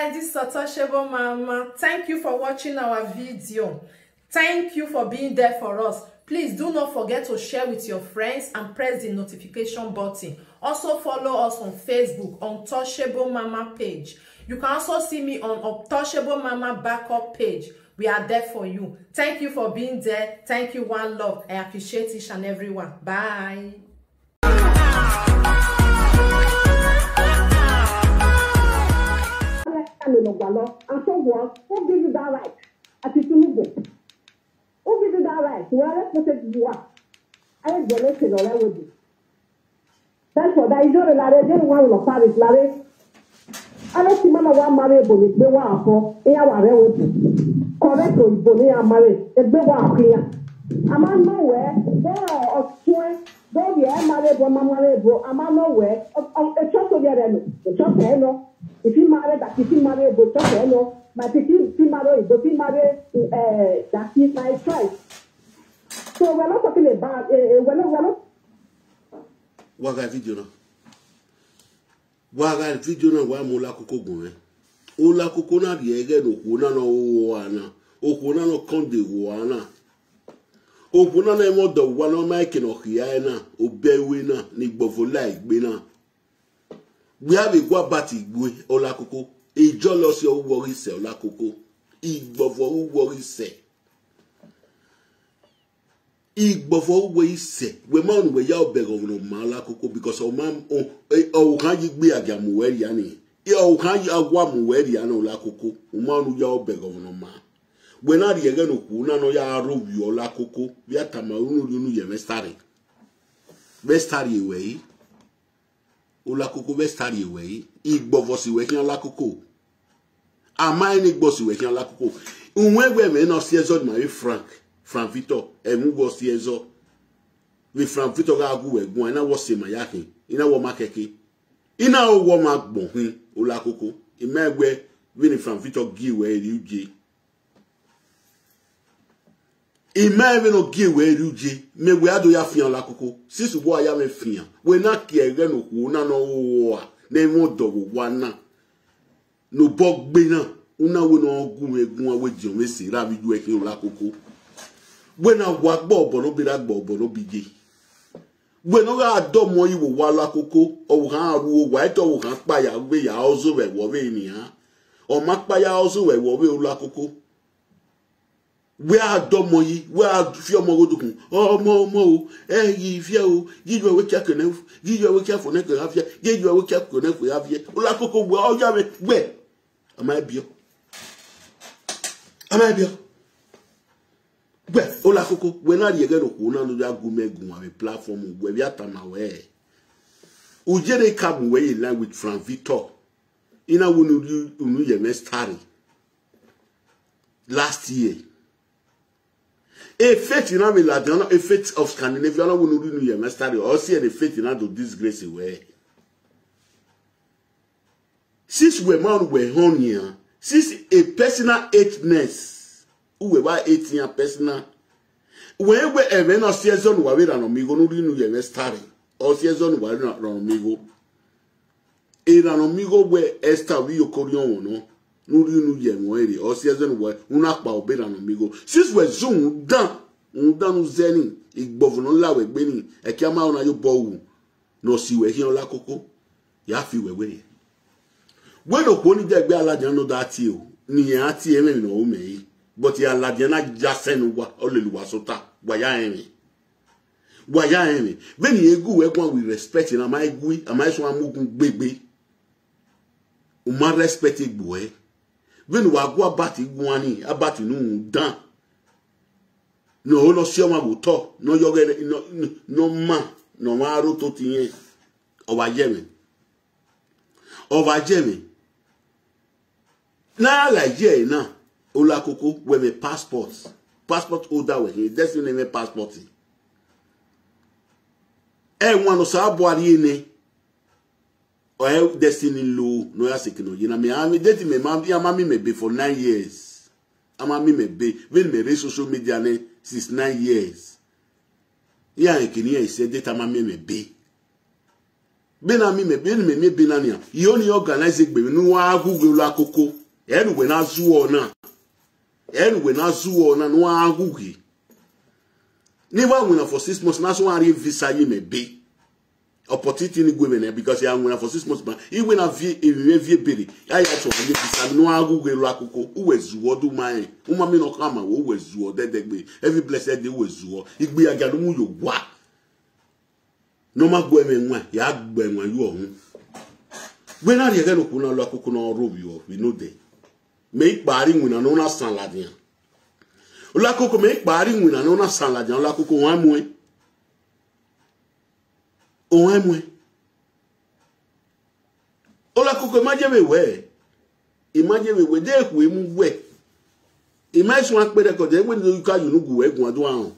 guys, this is Untouchable Mama. Thank you for watching our video. Thank you for being there for us. Please do not forget to share with your friends and press the notification button. Also follow us on Facebook, Untouchable Mama page. You can also see me on Untouchable Mama backup page. We are there for you. Thank you for being there. Thank you, one love. I appreciate each and everyone. Bye. And so what? Who give you that right? At the Tunubu. Who give you that right? Whoever protect you are. I ain't donated or I would do. That's what I don't like. They want to Paris, Larry. I don't see Mama one married, but they want for a hour. Correct, but they are married. If they want here. I'm on nowhere. There are swear. Though we are married, but Mama married, bro. I'm on nowhere. A church of the other. The church, no. If you marry that, if you marry, but just no. But if you marry, but you marry, that is my choice. So we're not talking about we're not. Waga video na wa mula koko gun o la koko na die ge no ko na no wana o ko na no konde wana o ko na na mo do wa no mike no hia na o bewe na ni gbofo lai gbe na we have a gwa bati gbe o la koko e jo lo si o wori se o la koko igbofo o wori se igbofo we se we man we ya obego no ma la koko because o man o kan yi gbe agamu we ria ni o kan yi agwa mu we ria na o la koko o man ya obego no ma we na ri ege no ku na no ya ro wi o la koko bi atama unu ye mestari we o la koko mestari we igbofo si we kan la koko ama ni gbo si we kan la koko unwe me no si ezo ma Frank Victor emu go si ezo we Frank Victor ga gu egun ina wo se mayakin ina wo makeke ina o wo ma gbon hin o la koko imegwe we ni Frank Victor gi we riuje imegwe no gi we riuje megwe ado ya fian la koko sisu bo aya me fian we na ki ere no ku na no wo na mo do wo na no bo gbe na una we no gu egun awe ji o me se ra bi ju e ki o la koko when I walk bono be that bono be when I do more you will wala coco or how white or can't buy a way also where Wavania or Mac by also where Wavilla coco. Where I do more where I feel more good. Oh, mo, eh, if you give you a check enough, give you a check for neck have you, give you a check for neck we have you. La coco, well, you have it. Where am I be? Am I be? Well, ola koko when na yege no ko na no ya gumegun ame platform we bi atama we ujere kabu we in line with Frank Victor ina unu ye mestari last year a faith in ame la a faith of Scandinavia na unu ye mestari or see the faith in to disgrace we since we man we hon here since a personal eightness uwe wa 18 personal wewe eme no season wa we na no migo no ri nu ye mestari o season wa na no migo e na no migo we esta wi okorion no no ri nu ye mo eri o season wa una pa obe na no migo since we zoom dan no zeni igbovu no lawe gbe ni e ki ama ona yo bowu no si we hin ola koko ya fi we no ko ni je gbe alajan no da ti o ni yan ti eme no o meyi but ya la diana jasen wa oleluwa sota waya emi when egu egun we respect na my gui am I so amugun gbegbe o ma respect egbo e when wa go abati guani abati nu dan no lo si o ma go to no yoge no ma no ma ro to ti yen o wa jemi na la je na ola koko we me passport holder we that's the name passport e won so aboari ni o destiny low no ya sekino yina me am date me mam ya mami me be for 9 years amami me be when me social media ne since 9 years ya ekini e say date amami me be Bena mi me bena nia. You only organize it, baby. No, I Google la coco. And when I zoo na. And when I zoo na, no, I Google. Never win for 6 months. That's why I visa you may be. Opportunity ni women because you are winning for 6 months. But you win a vie belly. I actually visa no, I Google la coco. Who is zoo do my? Umami no come. Who is zoo? That be every blessed day was zoo. It be a galumu you what? No ma gbe me nwa ya gbe nwa you ohun gbe na ye gelo kuna lo akoko na rob you we know dey me pari nwina no na san ladian ola koko me pari nwina no na san ladian ola koko wan mu ola koko ma je me we de ku emu we imagine wan pe de ko de we you ka you no gu egun adu ahun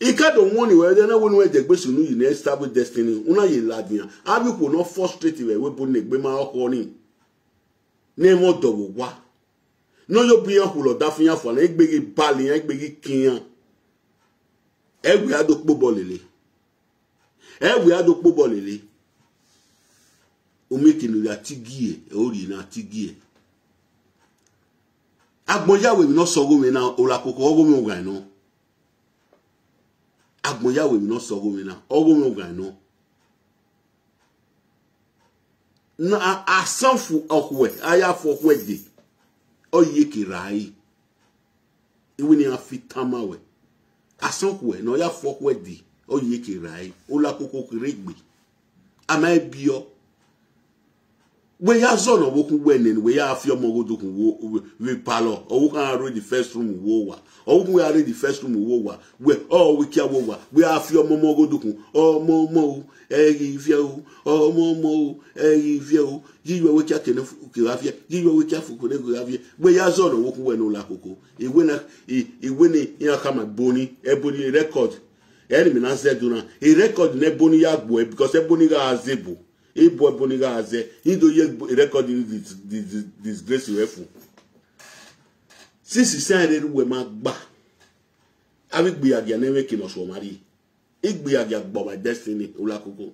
Ika don't want you, then I won't wear the question you establish destiny. Una ye ladian. Abi will not frustrate you, we put neck be my honey. Name what double wa. No, you be a whole of Daffia for egg big bally, egg big king. Every adult bobolily. Every adult bobolily. Umaking la tigie, ori na tigie. Agboya will not so go now, or la coco no. Agboya we no so go na ogo me ogan no na asanfu okwe aya fo kwede oye kirai iwe ni afitama we asanfu we no ya fo kwede oye kirai ola koko kiregbe ama ebio we ya zone owoku wenen we ya afio mogodokun wo we palo owo kan ro the first room wo wa owo we are the first room wo wa we we kia wo wa we afio mogodokun momo ifio momo ifio yiwe we kia kene kirafia yiwe we kia fuko ne kirafia we ya zone owoku wenen la koko iwe ni ya kama boni eboni record enemy na zeduna e record ne boni ya gbo because eboni ga azebo e boy boniga aze ido ye recording this disgrace you have since say we ma gba abi gbe agia na we kino so mari igbe agia gbo my destiny olakoko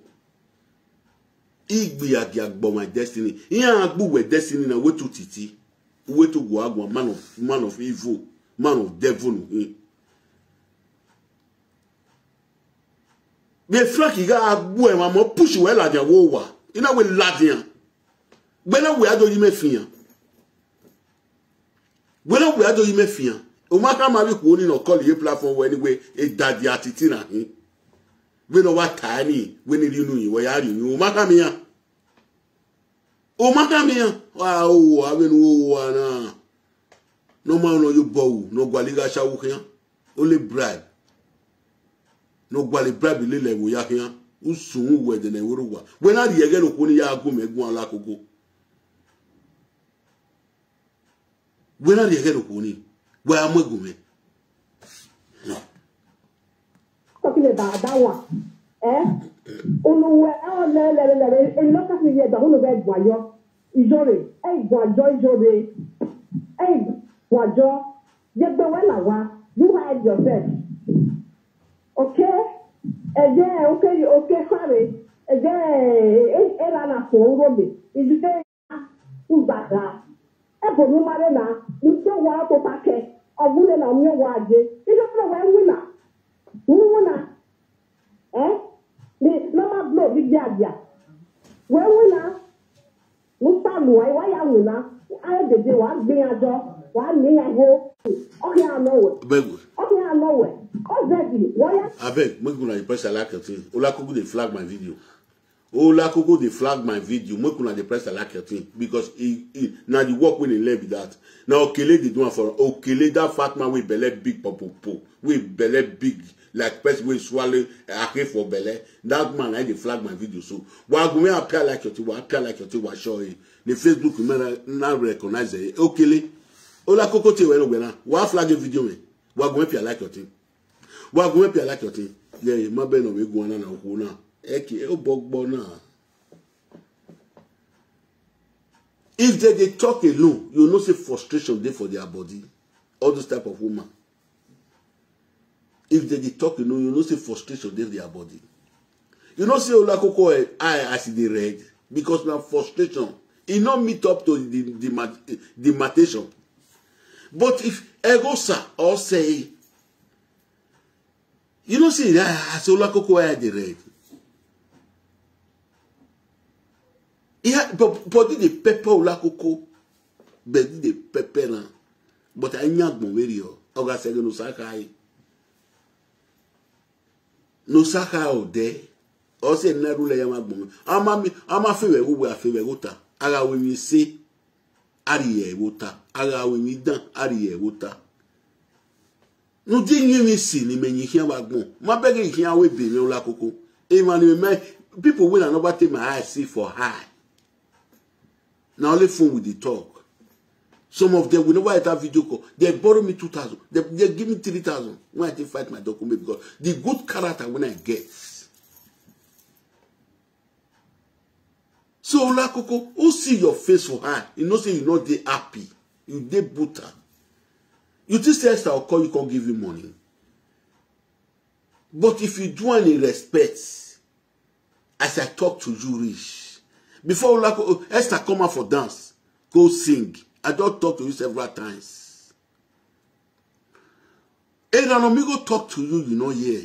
igbe agia gbo my destiny yan agbu we destiny na we to titi we to go agwa man of evil man of devil be frank ga agbu e ma mo push we ladia wo wa ina we ladian gbena we ado yi mefian gbena we ado yi mefian o ma ka ma bi ko ni no call ye platform we anyway e dadi atiti na hin we no wa tani we ni rinu yi we ya ri ni o ma ka mi ya wa o ave no wa na no ma no you bow no gwaliga sha wo kan only bribe no gwali bribe lele wo ya kan usun we de na woruwa we na ri ege no ko ni ya go megun ala koko we na ri ege no ko ni we amogun me talking about that one oluwe le e lo ka fi ye da hunu be gwayo ijore ijore gwajo ye gbe we na wa you hide yourself okay okay sorry era na so robe izute ubaga ebo mi mare na nso wa to pake obule na mi wa aje ijo pro we wina ni mama blow bi dia we wina musalu wa ya wina aye dede wa gbin ajo wa ni yaho okay I know it Avec, moi, je presse à la curtain. Ola Koko de flag my video. Ola Koko de flag my video. Moi, je presse à la curtain. Because now the work when he left that. Now, Okele they do for Okele that fat man with belly big popo. With belly big. Like person will swallow a for belly. That man, I flag my video. So, while we appear like your two, was showing. The Facebook now recognize it. Okele. Ola Koko te weno bena. Wa flag video me. Wa go appear like your thing. Wa go appear like your thing. Yeah, my ben we go na ko na. Eke o bogbo na. If they talk alone, you know say frustration there for their body. All those type of woman. If they talk alone, you know say frustration there their body. You know, say Olakoko I as the red because my frustration. It not meet up to the matation. But if Egosa or say, you know, see that as Olakoko I the red. Yeah, but the pepper Olakoko, but the pepper. But I not more video. Oga say no sakai. No sakai o de. O say na rule ya magbon. Ama fewe wo we afewe wota. Ara we mi se ariye wota. Ara we mi dan ariye wota. No di yin mi si ni menyi hia wagbon. Ma bege hia we be mi Olakoko. E man me people will never take my eye see for high. Now only phone with the talk. Some of them, whenever I have video call, they borrow me 2,000. They give me 3,000 when I take fight my document because the good character when I get. So Olakoko, who see your face for her? You know, say you not dey happy. You dey butter. You just say I'll call you, can't give you money. But if you do any respect, as I talk to you, rich, before Olakoko, Esther come out for dance, go sing. I don't talk to you several times. And an amigo talk to you, you know, yeah.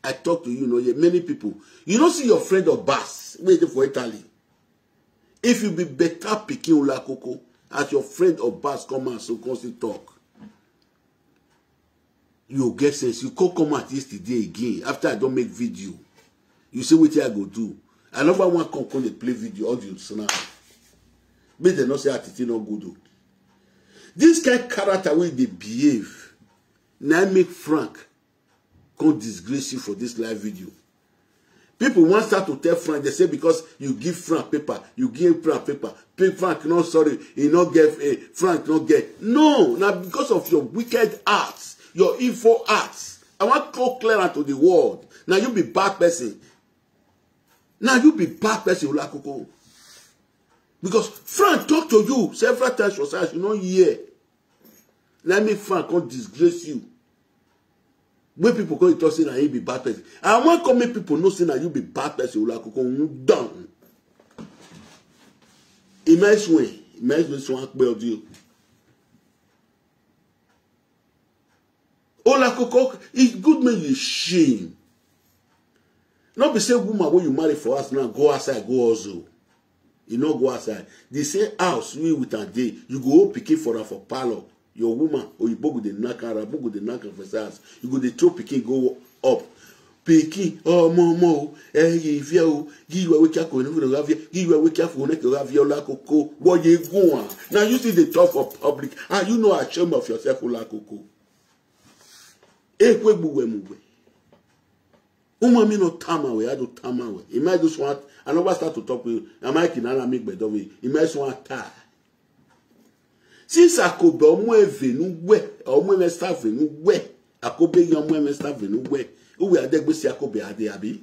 I talk to you know, yeah. Many people. You don't see your friend of Bass waiting for Italy. If you be better picking Olakoko, as your friend of Bass come out, so constantly talk. You get sense. You can't come out yesterday again. After I don't make video. You say what I go do. I never want to come and play video audio snap. But they not say attitude no good. This kind of character will they behave. Now make Frank come disgrace you for this live video. People want start to tell Frank, they say because you give Frank paper, you give Frank paper. Frank no sorry, he not get Frank not get. No, now because of your wicked acts, your evil acts. I want to go clear to the world. Now you be bad person. Now you be bad person, Olakoko. Because Frank talk to you several times for such, you know, hear. Let me Frank can't disgrace you. When people call you talk saying that you be bad person. I want to make people know saying that you be bad person, Olakoko, down. Imagine someone build you. Olakoko, it's good man you shame. Not be say woman when you marry for us now, go outside, go also. You know, go outside. They say house, we with a day. You go picking for her for parlor. Your woman, or you go with the knocker, book with the knocker for house. You go the throw picking, go up. Picking, oh, momo, if you give you a wake up, give you a wake up for next to have your Olakoko. What you go on? Now you see the talk of public. And you know, ashamed of yourself, Olakoko. Umami no tamawe, I do tamawe. Imagine just want, I never start to talk with you. Am I can make better way? Imagine one tie. Since I could be omwe venu we, omwe staff venu we, I could be omwe staff venu we. Uwe adek besi akobe ade abi.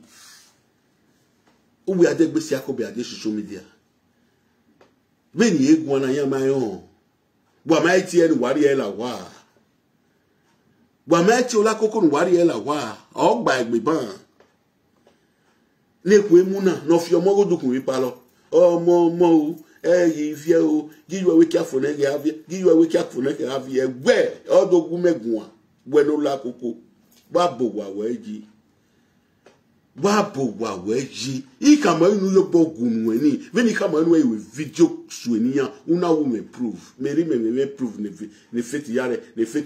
Uwe adek besi akobe ade social media. Many egwana yamayon. Wamaiti and wariela wa. Wamaiti Olakoko wariela wa. Og by me ban. Nekwe muna no fi omo godukun wi palo. Omo if you give you a wake up for neck have give you a wake up for neck have ye where all the gumegun when Olakoko babo wa weji he come inu yo bogun weni when he come anyway with video suenia una woman prove me prove ne fit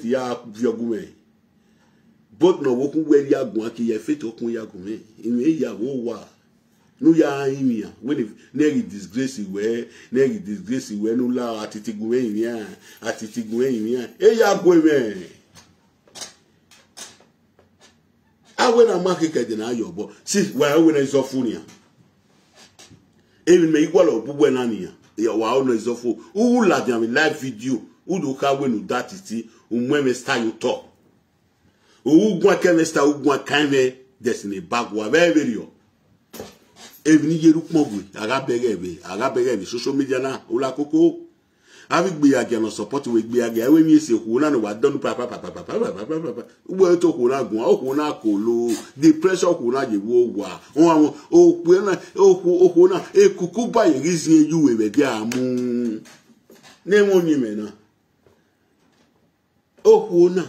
ya viogume but no wokun we ya gun aki ye fit okun ya gume inu ya wo wa no ya imia when negi disgrace we no la atitigun imia e ya go me when I mark it na yo bo see why when is ofunia even me equal of buenania ya wa no is ofu who la dem live video who do ka when that it umwe style you talk who gwa ken style gwa kan me destiny bag wa very yo even yeru kmogwe aga bege social media na Olakoko Avi gbiage no support we gbiage we mi se ku na no wa don papa we to ku na gun o ku na kolo the pressure ku na je wo wa won o ku na o ku na ekuku ba ye rizin eju we be dia mu ne mo ni me na o ku na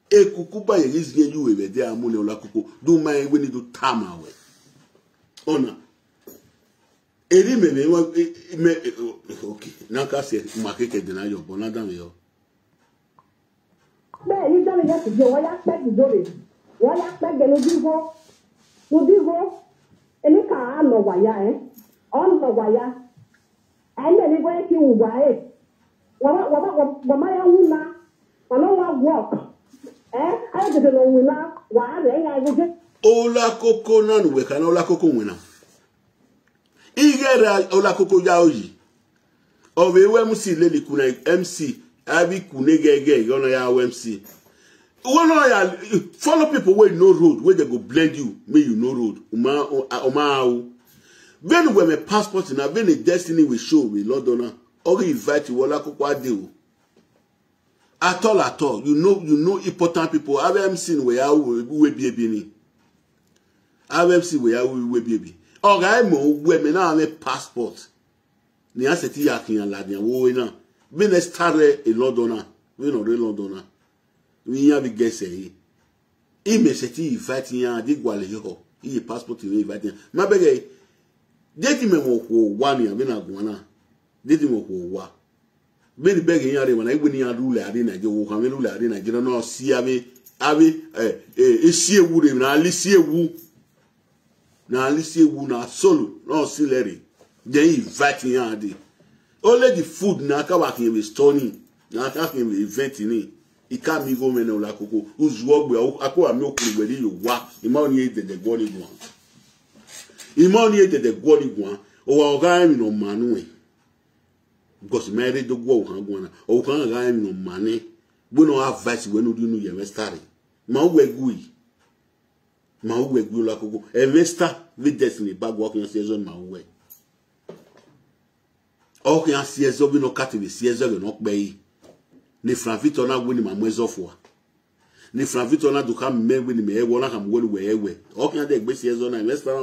ekuku ba ye rizin eju we be dia mu ne ola kuku do my we need to tama we ona eri me okay na ka se makeke de na yo bona dan yo be ni dan ya ti jo ya pe di dore wa ya pe ge no digo eni ka no wa ya on no wa ya ene ni go ti u wa wa ma ya wu na wa no wa work I de no wu na wa re ya go je ola koko na nu we kana ola koko wina igera ola koko ya oyi owe MC leli kuna MC abi kune gege yono ya MC wono ya follow people wey no road wey they go blend you may you no road uma when we me passport na when a destiny will show we London or invite you ola koko ade o at all you know important people MC we ya we be ni MC we ya we be oga mo we me na me passport ni aseti ya kiyan la ni wo na be na stare e London we no re London we ya bi gese yi me seti invite ya di gwale ho yi passport we invite ma bege deti me mo ko wa ni abi na gwana deti mo ko wa be ni bege ya re wana igbe ni ya rule ade na je wo kan me rule ade na je no si abi esi ewu re na ali si ewu na alisi ewu na solo no sileri then invite yan de only the food na ka wa kin be stoning na ka kin be event ni ika mi go me na ola koko uzu ogbe akwa mi okuru gbe yo wa imo ni ede de gwo ni gwan o wa oga mi no manu e because me re do gwo kan gwan na o kan ga mi no mane bu no advice we no do no ye we start ma we gui ma uwe gula koko investor with destiny bag working season ma uwe o ki an season bi no katibi season no pe yi ni franvito na woni ma mwezo fo ni franvito na do ka me woni me e wona ka woni we ewe o ki an de gbe season na investor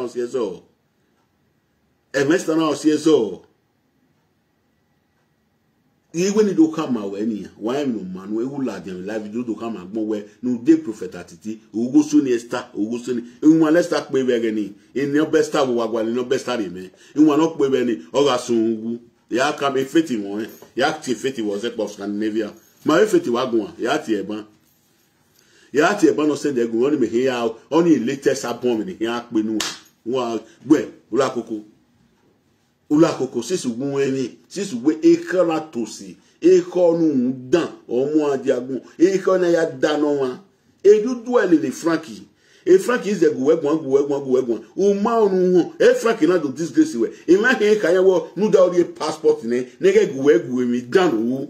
na season even if you come out any why no man we will like them live do come agbon we no dey prophet atiti ogo so ni star ogo so ni enwa let's start pe be ni in your best star wa gwa ni no best star me enwa no pe be ni o ga sun wu ya ka be feti won ya ti feti was of Scandinavia ma e feti wa gun ya ti eban no send e gun oni me here oni latest album ni ya pe nu wa gbe ula koko sisu gun eni sisu we ekara tosi ekonu dan omo adiagun ekona ya dano wa edudu ele Frankie Frankie is the guegwan o ma onu Frankie na do disgrace we e ma ke kan yawo nu da ori passport ne ge guegu mi dan o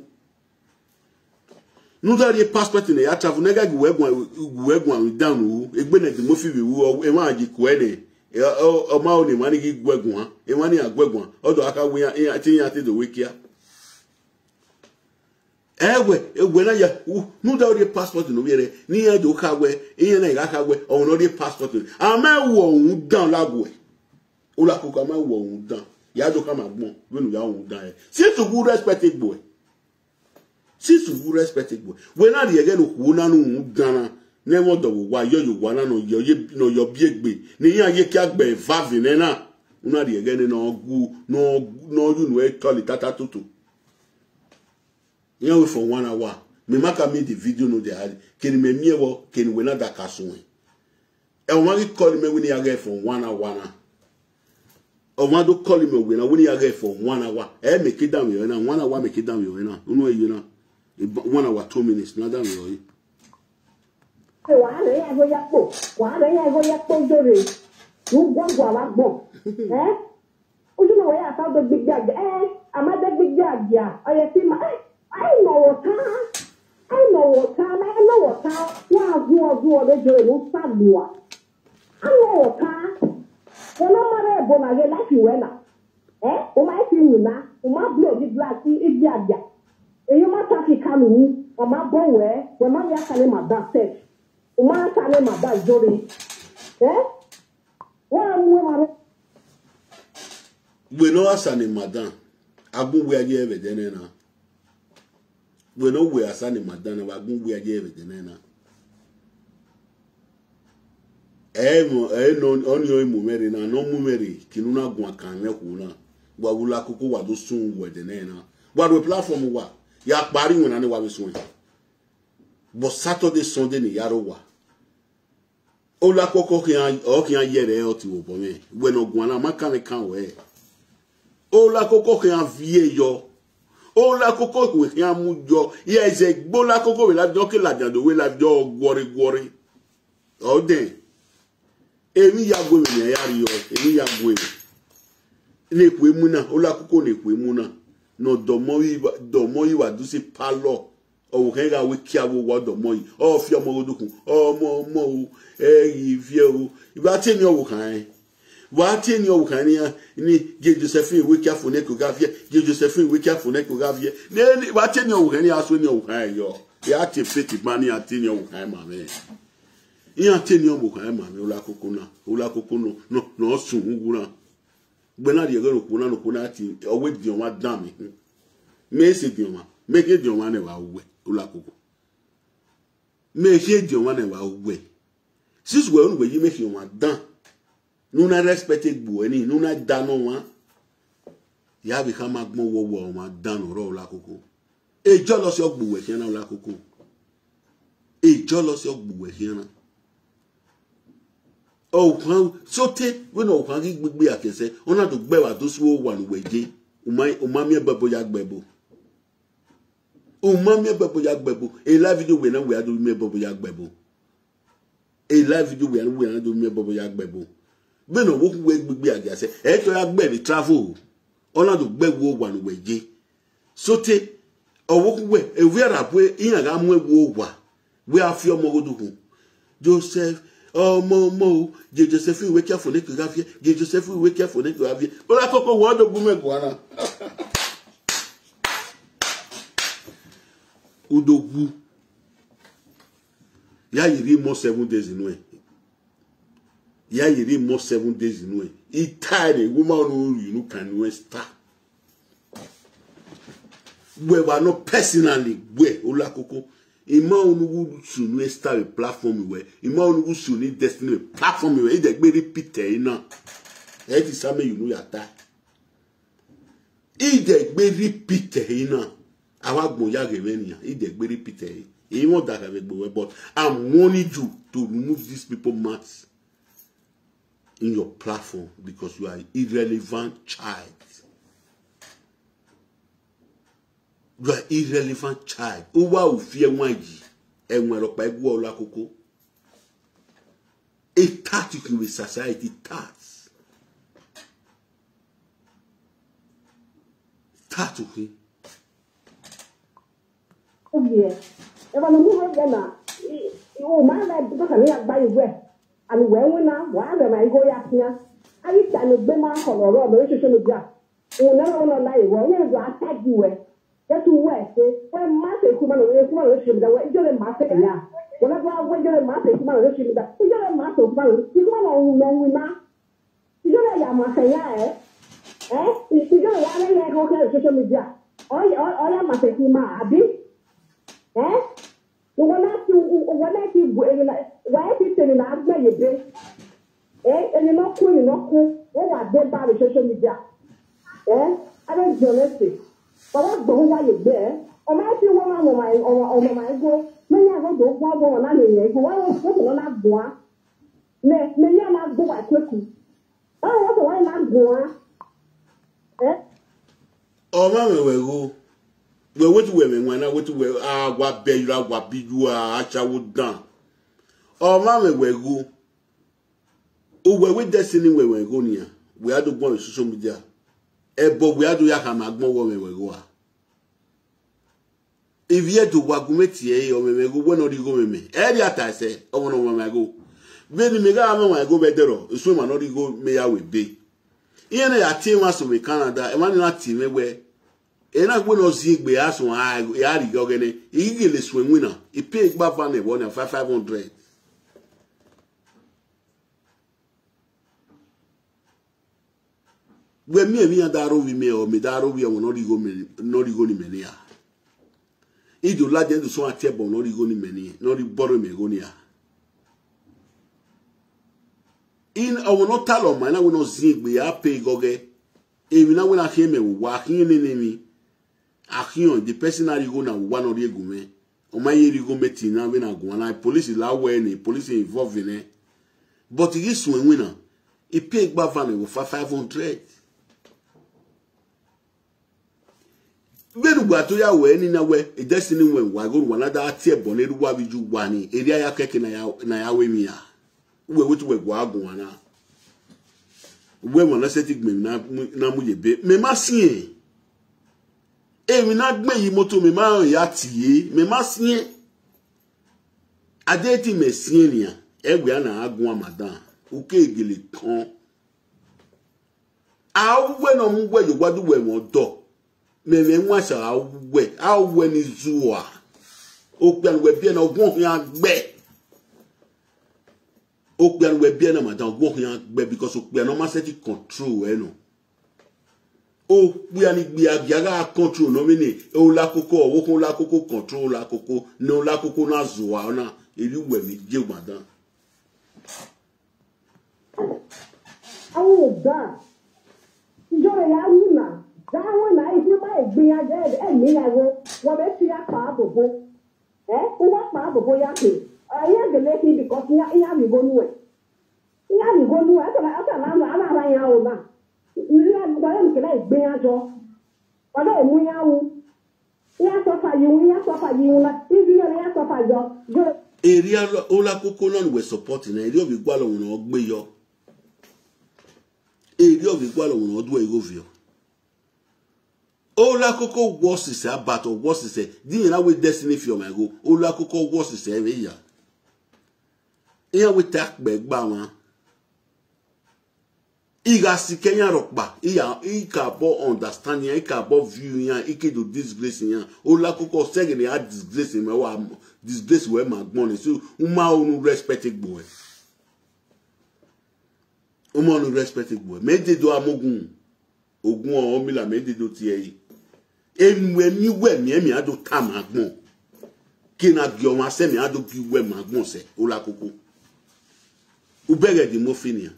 nu da ori passport ne ya travel ne ge guegwan mi dan o egbe na di mo fi bi wo e ma ji ko ene o ma o ni mani gi gwegun e mani agwegun odo aka we ya tin ya ti do wikia ewe na ya nu da ori passport no yere ni ya do ka we iyan na ga ka we o no ori passport ama wo ohun dan lagwe o la ko ka ma wo ohun dan ya do ka ma gbon we nu ya ohun dan e si to good respected boy we na de again ku na nu dan ne mo do wa yo wa na no yo biegbe ni yan ye ki agbe vavi na una de again no gu no you no e toli tata tutu yan we for 1 hour me maka me the video no dey hard ken me miewo ken we na da kaso e o ma ki call me we ni again for 1 hour na o ma do call me we na we ni again for 1 hour e make it down we na 1 hour make it down we na unu e you na 1 hour 2 minutes na down we wa re ya go yakpo jore nu gwangwa wa gbon oju no we ya ta do big jag ama de big jag ya oye ti ma I know water ya go de jore no sadua I know water wona mare bo na ge like we na o ma ti wu na o ma blow di black i jag you must have to come in, or my boy, when my yakale my back set. Uma kale my back, Jory. Eh? We know asani madam. Abu we aje eve denena. We know we asani madam. Abu we aje eve denena. No onyo imumeri na no mumeri kinuna gwa kanwe kuna. Wa wula koko wa do sun we denena. Wa do platform wa ya pari wona ne wa be sun. But Saturday Sunday ni yaro wa. Ola koko kian yere o ti wo bo me. We no gwa na maka me kan we. Ola koko kian vie yo. Ola koko we kian mu yo. Ye ze gbola koko we la jo ke la jando we la jo gwori. O den. Emi ya gwe me ya ri yo. Emi ya gwe. Ne ku emu na ola koko ne ku emu na. No domo yi wa du se palo. O kenga we kiawo wo domo yi. O fi omo odukun. O mo yi fi o. Iba ti ni o kan. Wa ti ni o kan ni je Josephine we kia fone ko gavie. Je Josephine we kia fone ko gavie. Ne wa ti ni o kan ni aso ni o kan yo. Ya ti fiti bani ati ni o kan ma me. Iya ti ni o kan ma me ola koko na. Ola koko no sun ngura. Gbena di ero ko na ti owe di o wa dan mi. Me se di o ma. Me ke di o ma ne wa we ola koko. Me ke di o ma ne wa we. Sis we onu we yi me fi o ma dan. Nuna respected bueni, nuna dano wa. Ya bi kama gbon wo ma dano ro la koko. E jo lo si ogbuwe kiana la koko. E jo lo si ogbuwe kiana. O kan sote we no kan ki gbegbe akese, ona to gbe wa to si wo wa nu weje. Uma mi bebo ya gbebo. Uma mi bebo ya gbebo. E la video we na we ado mi bebo ya gbebo. E la video we na do mi bebo ya gbebo. Beno wo ku we gbegbe agase e to ya gbe ni travel ona do gbe wo wa nu weje sote owo ku we e we ara we iyan ga mu ewo wa we afi omo godukun Joseph mo je Joseph we kia fone ko gafie je Joseph we kia fone ko gafie ola koko wo do gume ko ana udogu ya yiri mo 7 days inwe ya yiri mo 7 days inwe itare woman no you can we start we were not personally we ola koko ima onu sunu start a platform we ima onu sunu destiny platform we de gbe repeat ina e ti same you know ya ta e de gbe repeat ina awa gbon ya gbe niyan e de gbe repeat e won that have gbe but I'm warning you to remove these people maths in your platform because you are an irrelevant child. You are irrelevant child. Uwa ufie wanji. Enwero pa egwu ola koko. A tactic with society starts. Tactic. Oh yeah. Eba no mu gana. O ma na do ka ni agba iwe. And when now, why am I go here? I used to be my color, but it's a job. Oh, no, lie. Well, you attack you. That's who wear. When Master Kuman worship that way, you're a master. Whenever I went to a master Kuman worship that, you're a master Kuman. You don't know now. You're a master, eh? You're a social media. All a master Kuman, Abby? Eh? When I keep why is it not very big? And you're not cool. What are they by the social media? I don't journalistic. But what's the why you're there? Or might you want on my go? Many of them don't want one another. Why was on that boy? May you not go at quickly? Oh, why not go? Oh, mamma, we go. We went to women when I went to where what beira, what bidu, acha would down. Oh, mamma, we go. Oh, we with destiny where we go near. We had to go on social media. But we had to yak a magmo woman we go. If you had to wagumeti, or we go one or the go with me. Every I say, oh, no, when I go. Then the mega when I go better, swim and not go, may I will be. In a team was with Canada, and one not team where. ena gbe no ziegbe aso ya ri ogene igele swenwina ipe gba van e wona 500 we mi adaro wi me o me daro wi won no rigo ni menia ido la de so atebo no rigo ni menia no ri boro me go ni a in our no talo man na we no ziegbe ya pe goge emi na we na heme wa kin ni mi ahion the person na rigo na wa no ri egume o ma ye rigo meti na we na go na police la we ni police involved in it but it is when winner e pay gba van go 500 beru gba to ya we ni na we e destiny when wa go na da tie bo na ruwa bi ju wa ni area ya keke na ya we mi ya we wetu we go agun na we mo na setik me na mu ye be me ma sin èmi na gbe yi moto me ma ya tie me ma sin ade ti me sin ni a egbe na agun amadan uke egele kan awwe no mu gwe yo gwadu we won do me nwa sa awwe ni zuwa o pe we bi na ogun ya gbe o pe we bi na madan ogun ya gbe because o pe na ma set control no o pe ni gbe agiaga control no me ni o la koko owo kun la koko control la koko no la koko na zuwa na eri we mi je madan awo da njore ya wuna dawo na ifi ma egbe aje emi yawo wo be ti apa abobo o wa pa abobo ya pe aye gele ki because ya mi go nuwe ata na ara ya o na ni ya gba ya kele egbe ajo wala o mu yawo ya so fa yi na ifi ya so fa jo area ola koko non we support na area bi gwa lo won gbe yo area of equal on odo egovio ola koko worse is about or worse is di na we destiny for my go ola koko worse is e ya iya we tak be gba wan iga si Kenya rokpa iya ika bo understand ya ika bo view ya ike do disgrace ya ola koko segene ya disgrace me wa disgrace we ma gbon so uma onu respect gbo e uma onu respect gbo meje do amogun ogun o mi la meje do ti e enwe mi we mi ado ta ma gbon kina gi o ma se mi ado gi we ma gbon se ola koko u bege di mo finia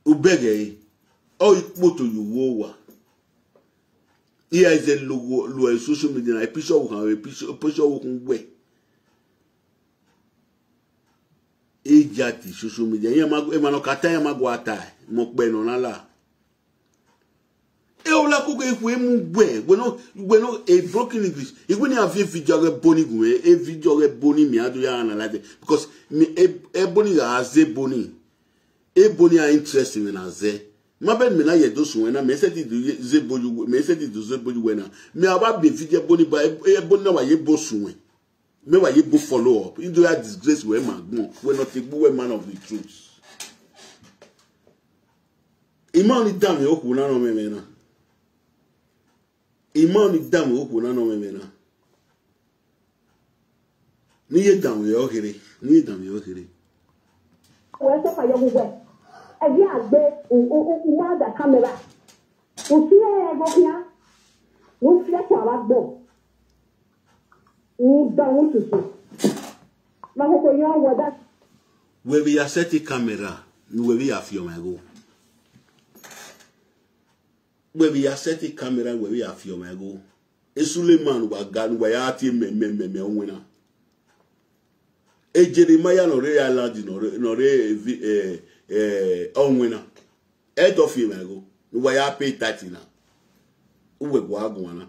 ubege o ikpoto yuwo wa iya ze lo social media na picture wo kan picture wo kun gbe ejati social media yan ma e ma no kata yan ma go ata mo pe no la e o la ko ke fu e mu gbe no e broken English e we ni avie video re boni gun e video re boni mi ado ya na like because mi e boni ga aze boni eboni a interest in aze maben me na ye do so na me se di zeboju me se di do zeboju we na me aba be video boni ba eboni na wa ye bo so we me wa ye bo follow up you do that disgrace we ma gbon we not a we man of the truth imani dam yo ku na no me na imani dam yo ku na no me na ni ye dam yo here ni dam yo here o se fa yo gbe e bi agbe o wa da camera o fi e go kia o fi e kwa wa gbo o da won tutu ma ko yo wa da we be a set camera we be a film go we be a set camera we be a film go e Suleiman wa gan wa ya ti me onwena e Jeremiah no re ala di no re onwena head of him go wa ya pay 30 na uwe go agun na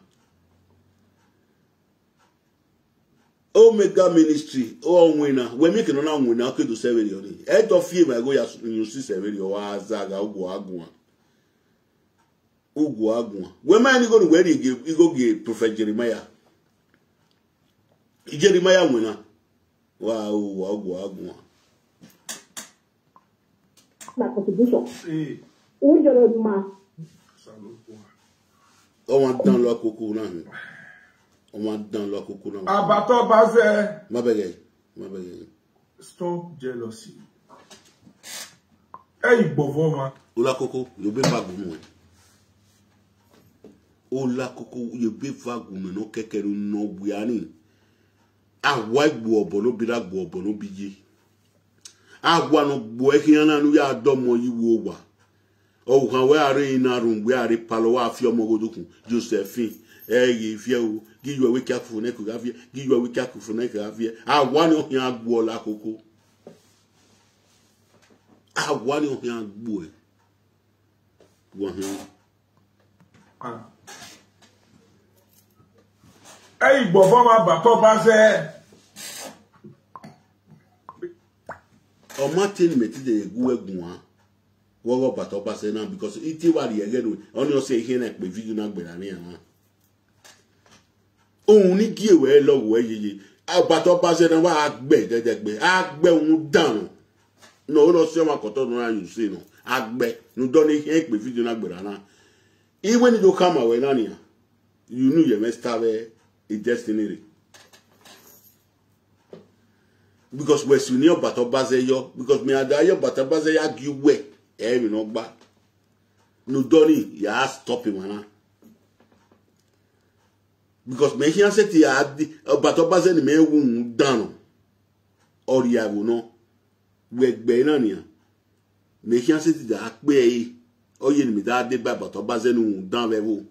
Omega ministry onwena we make no na onwena ke do 7 yo ni head of him go ya you see 7 yo wa zaga ugo agun we man go no where you go give prophet Jeremiah nwena wow agun na contribution o jere ma On va dans le coco là. On va dans le coco là. Abato Bazé. Ma belle. Ma belle. Stop jealousy. Hey, Bovoma. Ola coco, yo be va goumou. Ola coco, yo be va goumou no kekeru no buyani. Awa igbo obo no bira gbo obo no bije. Awa no gbo ekiana nu ya domo yiwo wa. O kan we are ina room we are palo wa fi omo godokun Josephine ye fie o gi you we careful ne ko gafie gi you we careful ne ko gafie awa ni o yan agbo la koko awa ni o yan agbo e wo han Hey, Bovoma Abato Bazé. o matin meti de egu egun an wo Abato Bazé na because iti wa ri ege no oni o se ihe na pe video na gbera ni an ohun ni gi ewe lowo yeye Abato Bazé na wa agbe dedegbe agbe ohun dan no lo se ma koto no ran you say no agbe no do ni ihe pe video na gbera na iwe ni do kama we na ni you know you must have a destiny because we suni Abato Bazé yo because me ada yo Abato Bazé ya gi we e mi no gba no do ni ya stop him na because me here say ti Abato Bazé ni me wu dan ori awo no we gbe na ni me here say ti da pe yi oye ni mi da de Abato Bazé nu dan level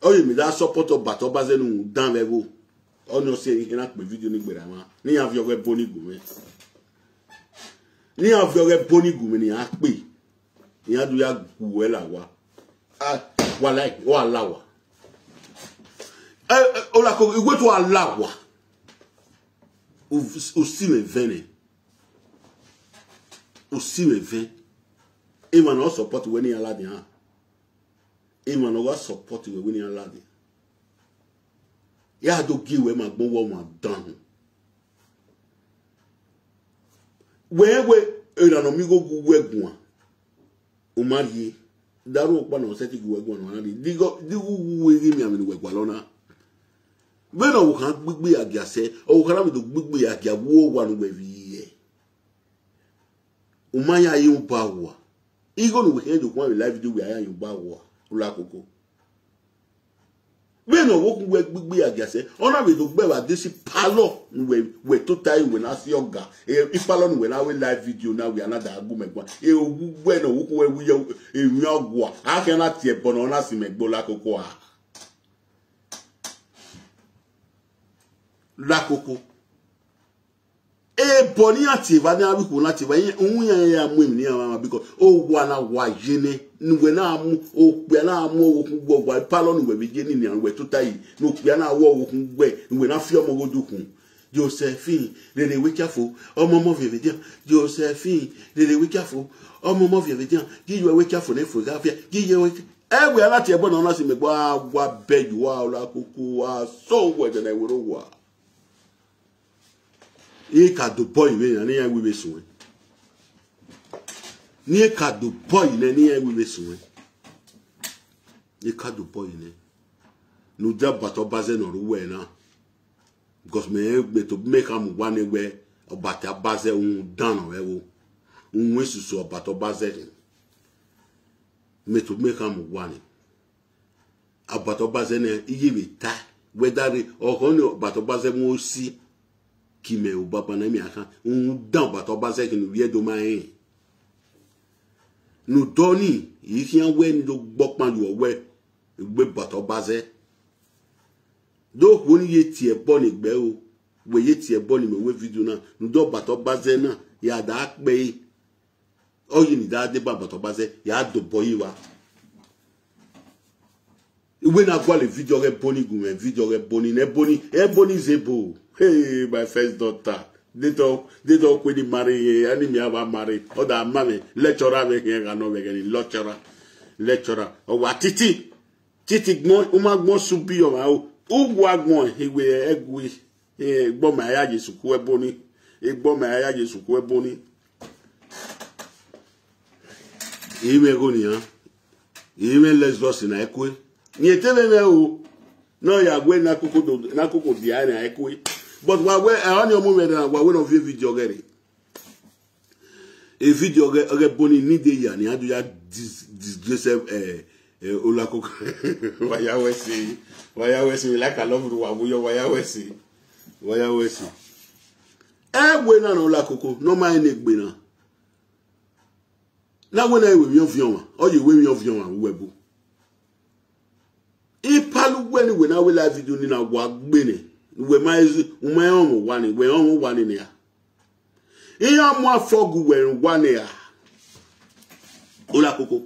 oye mi da support Abato Bazé nu dan level ono se yi na pe video ni gbera ma ni ya fi owe boni gume ni ya fi owe boni gume ni a pe ni adu ya guwe la wa wa like wa lawa ola ko igwe to alawa o si me vene o si me ven e ma no support we ni alade ha e ma no wa support we ni alade ya do giwe ma gbon wo ma dan we era no mi go guwe gun o ma ri daro pa no se ti guwe gun no na digo we ri mi ami we gwa lona we no wo kan gbigbe agia se o kan mi do gbigbe agia wo wa no we vi o ma ya yin ba wa igo no we can do one live video we ya yin ba wa ula koko we no wo ku we gbigbe agia se ona we do gbe wa desi palo we to tai we na si oga e palo no we na we live video na we another agbo megba e ogugbe no wo ku we wi e wi ogwa a ke na tie bono na si megbo la koko a la koko e boni ati va na bi ko na ti va yin ohun ya mu mi ni ama because o wa na wa jene nuwe na mu o pe na mu o ku gbogbo palo nuwe bi je ni we to tai no pe na wo o ku gbe nuwe na fi omo godukun Josephine lele we careful omo mo vie dire Josephine lele we careful omo mo vie dire gi you we careful na photography gi you e we ala ti e bono na si me gbo wa be ju wa la koko wa so we de na we ro wa e ka do boy we na ya we be so ni e ka do boy na ni ya we be so e ka do boy ne no da Abato Bazé no ro we na because me to make am one we Abato Bazé un dan no we wo un we susu Abato Bazé me to make am one Abato Bazé ne iye we ta whether o ko ni Abato Bazé mo si ki me o baba na mi aka un dan Abato Bazé ki no wie do ma hin no doni yi kian we ni do gbopan yo we gbe Abato Bazé do ko ni ye tie bo ni gbe o we ye tie bo ni me we video na no do Abato Bazé na ya da pe o yi ni da de Abato Bazé ya do boyi wa we na gwa le video re boni gumen video re boni ne boni e boni zebo. Hey, my first daughter. They don't quit marry any me aba marry. Other mommy lecturer me here no me any lecturer. O wa titi gbon o ma gbon subi o ma o gwa gbon ewe egwe gbon ma ya Jesu ku eboni gbon ma ya Jesu ku eboni. Ime go ni han Even let's lost in Ekwe. You tell me, oh, no, you are going Nakuko behind Ekwe. But I on your moment, I want to view video already. A video get boni ni de ya ni adu ya disgrace Olakoko. Waya wesi like I love wa wo waya wesi. Waya wesi. We na Olakoko, no mind egbe na. Na when I we yon or you we yon webu. E palu when I will live video ni na wa gbe ni. We my own one, we own one in here. Iya mo afogu we one here. Olakoko.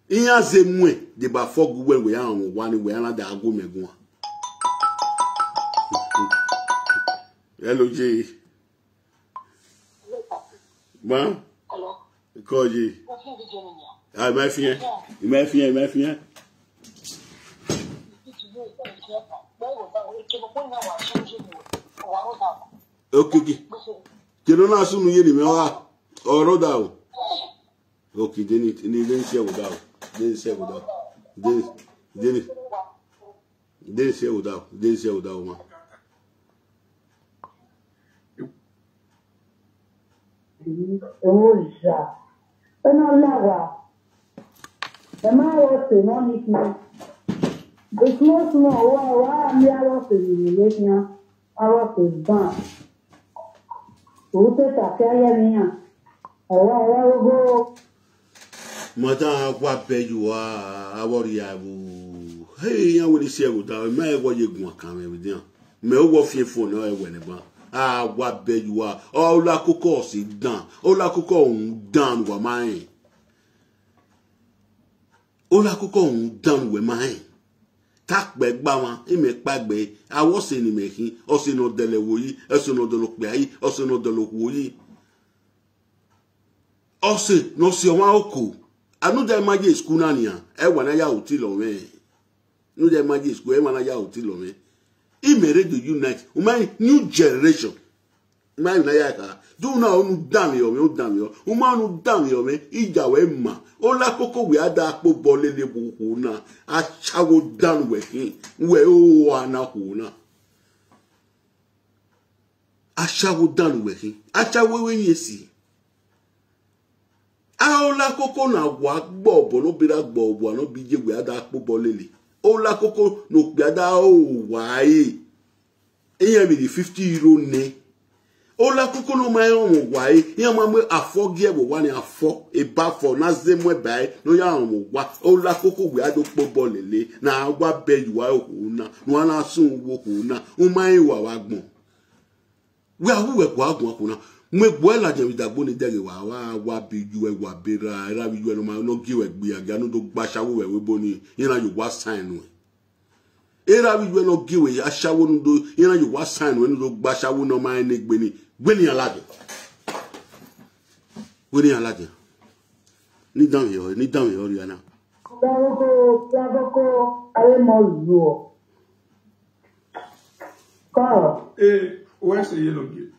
Iya zemwe de ba fogu we own one we ana da ago megun. Hello J. Ma? Hello. Call J. Ah, my friend. My friend. Okay. Kilo na sunu ye ni me wa oro da o. Okay, then share without. Then share without. Then share without ma. Oh, ja. No lava. The man was to non it me. The small why am I was to the I was to done. Who take a carrier me? Oh, go. Madam, what bed you are, I worry. Hey, I will share without me. What you want come with them? Me over fearful no whenever. Ah, what bed you are. Oh, la coco, sit down. Oh, la coco, down with mine. Oh, la coco, down with mine. Tak beg bawa, he make back bay. I was in making, also no delewoyi, also no delokbay, also no delokwoyi. Also, no see one oko. I know that magic school nania, when I out till me. No, that magic school, when I out till me. He made to unite, my new generation. My Nayaka, do now, damn you, Umanu damn you, Ijawe. Ola Coco, we had that bole de Buhuna. I shall down with him. Well, Anahuna. I shall down with him. I shall win ye see. Ola Coco na walk bob, no be that bob, no be you, we had that bole. Ola Coco, no gada, oh, why? Here be the 50 euro ne. Ola Coco no my own why? Here, mamma, a 4 gear with 1 and 4, a bath for Nazem whereby, no young what. Ola Coco, we had a football lily. Now, what bed you are, no one soon walk, no, my wagmo. We are who were wagmo. Me boela je with a bonny deli wa be you a bera, ravi you no give a be a gano do basha we boni, you know you was sign. Era we no give a shower do, you know you was sign when you basha no mind neck benny. Winnie a lad. Winnie a lad. Need down here, Rihanna. Bravo, I am all Carl. Eh, where's the yellow gate?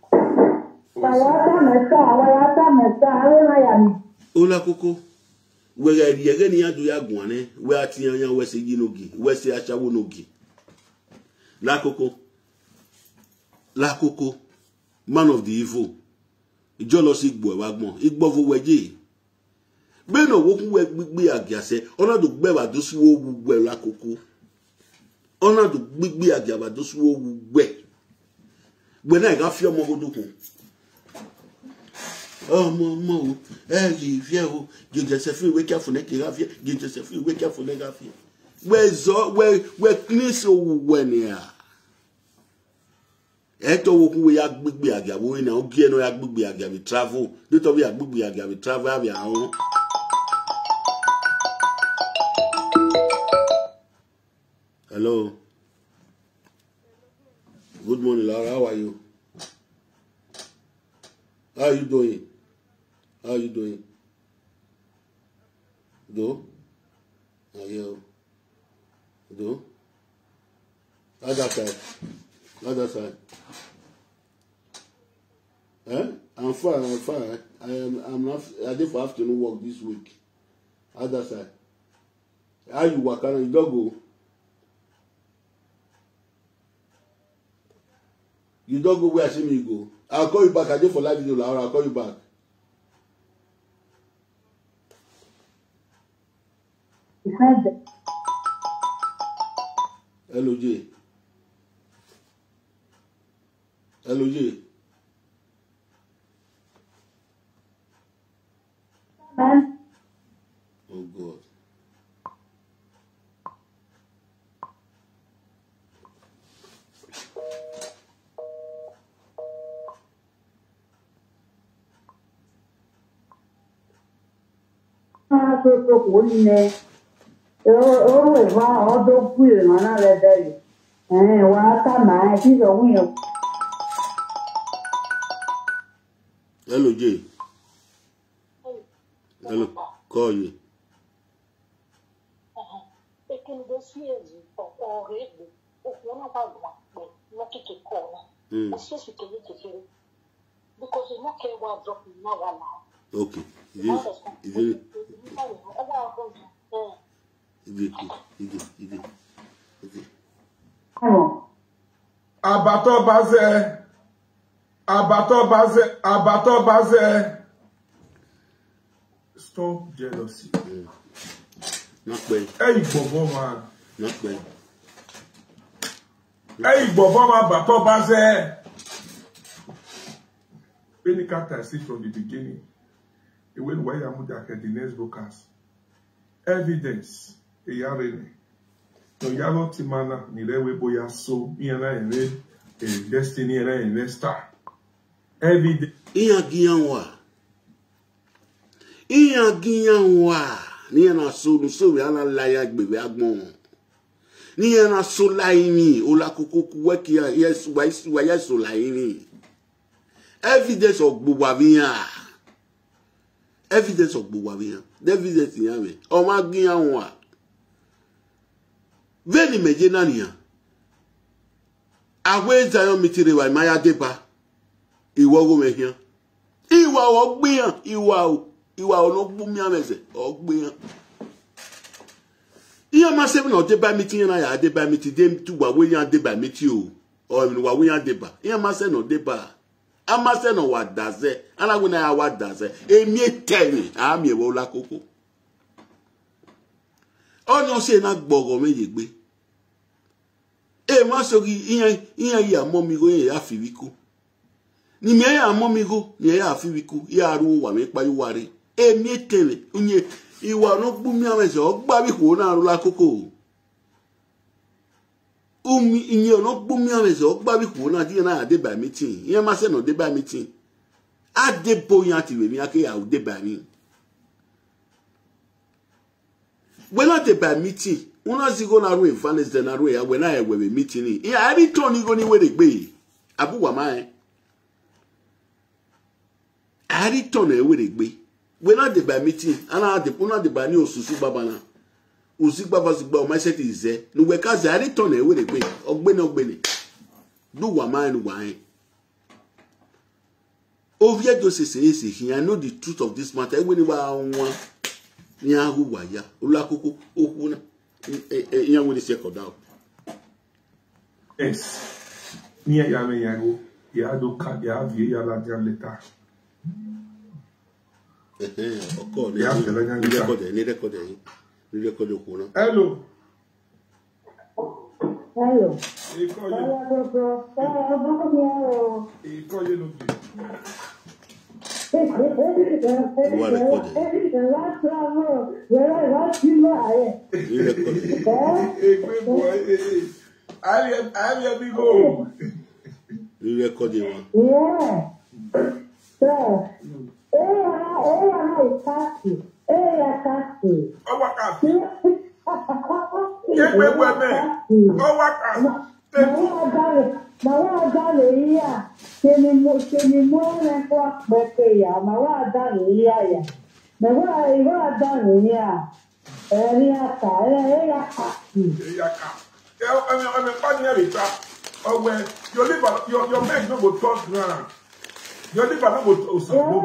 Ola Coco, where the again do ya guane, where Tiana was a yinogi, where's the Achawonogi. La Coco, man of the evil. Jealousy boy, Wagmon, it bovo weji. Beno woke be a gasse, honor to beva those who wear La Coco. Honor to be a gaba those who wear. When I got your mogoduku. Oh, Momo, you just a few wake up for neck, you just a few wake up for leg. Where clean so when ya. Eto we are big bag, we now get no big bag, we travel. Little we are big bag, we travel. Hello. Good morning, Laura. How are you? How are you doing? How are you doing? Do? Are you? Do? Other side. Other side. Eh? I'm fine. I'm not. I did for afternoon work this week. Other side. How you work on you don't go. You don't go where I see me go. I'll call you back. I did for live video, Laura. I'll call you back. Hello, J. Hello, J. Oh, God. Hello, J. Hello, call you. Okay. Abato baze. Stop jealousy. Not bad. Hey, Bobo man. Not bad. Hey, Bobo man, Bato baze. Any cat I see from the beginning, it went why I'm the next broadcast. Evidence, a yarene. No yalo timana, ni lewe boya so, yana ene, destiny ene star. Evidence. Iya giyanwa. Ni yana so we ana laya gbebe agbon. Ni yana so laimi, ola koko kuweki ya yes wa yeso laimi. Evidence of Buwavian. Evidence of Buwavian. The evidence in Yame. O ma giyanwa. Veni mejenania. Awe Zion mitire wa maya deba. Iwo go mehian. Iwa ogbiyan, iwa ono gbumi amese, ogbiyan. Iya ma se no deba meeting na ya deba meeting dem tu wa we yan deba meeting o. O mi wa we yan deba. Iya ma se no deba. Ama se no wa daze. Ana we na ya wa daze. Emi etemi, ami ewo la koko. Onyo se na gbogo meje gbe. E ma so gi iya ya momi go ya fiwiku. Ni me ya momi go ni ya fiwiku ya ru wa me pa yuware. Emi etemi unye iwa no gbumi amese ogba bi ko na ru la koko. Inye no gbumi amese ogba bi ko na di na ade ba meeting. Iya ma se no de ba meeting. Ade boyan ti we mi ake ya de ba mi. When I did by meeting, when I go na ru advance na ru ya when I we meeting ni. Ya ari turn ni go ni we de gbe. Abu wa mai. Ari turn e we de gbe. When I did by meeting, ana de una de ba ni osusu baba na. Osi baba si gba o my set is there. No we ka ze ari turn e we de gbe. Ogbeni. Do wa mai no wa. Ovie do se he I know the truth of this matter. When wa won ni ahu waya olakoko oku na yan we se ko down. Yes. Ni ya me yago. Ya do ka ya vie ya la dia leta. Oko ni record oku na. Hello. Hello. Iko ye lo bi. Your leg no go touch ground. Yo di bana mo o sa mo.